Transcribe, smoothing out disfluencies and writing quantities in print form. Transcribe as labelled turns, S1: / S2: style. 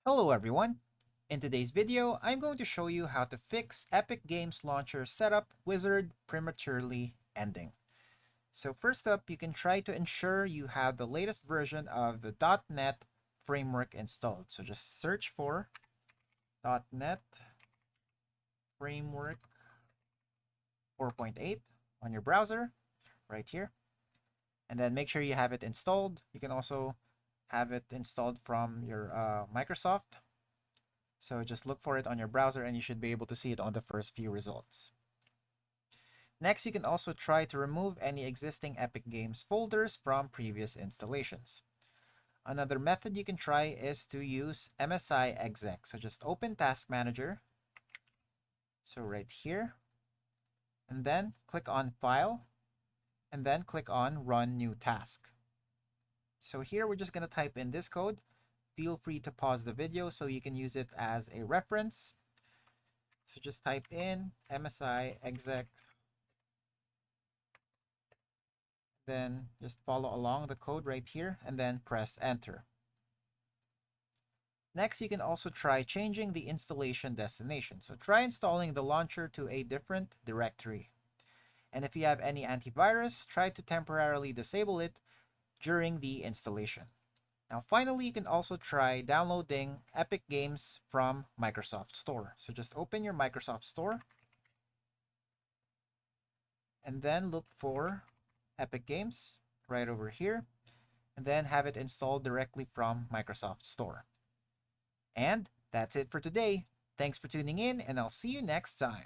S1: Hello everyone! In today's video, I'm going to show you how to fix Epic Games Launcher setup wizard prematurely ending. So first up, you can try to ensure you have the latest version of the .NET framework installed. So just search for .NET Framework 4.8 on your browser right here. And then make sure you have it installed. You can also have it installed from your Microsoft. So just look for it on your browser and you should be able to see it on the first few results. Next, you can also try to remove any existing Epic Games folders from previous installations. Another method you can try is to use MSI exec. So just open Task Manager. So right here. And then click on File. And then click on Run New Task. So here we're just going to type in this code. Feel free to pause the video so you can use it as a reference. So just type in MSI exec, then just follow along the code right here and then press enter. Next, you can also try changing the installation destination. So try installing the launcher to a different directory. And if you have any antivirus, try to temporarily disable it during the installation. Now, finally, you can also try downloading Epic Games from Microsoft Store. So just open your Microsoft Store and then look for Epic Games right over here, and then have it installed directly from Microsoft Store. And that's it for today. Thanks for tuning in, and I'll see you next time.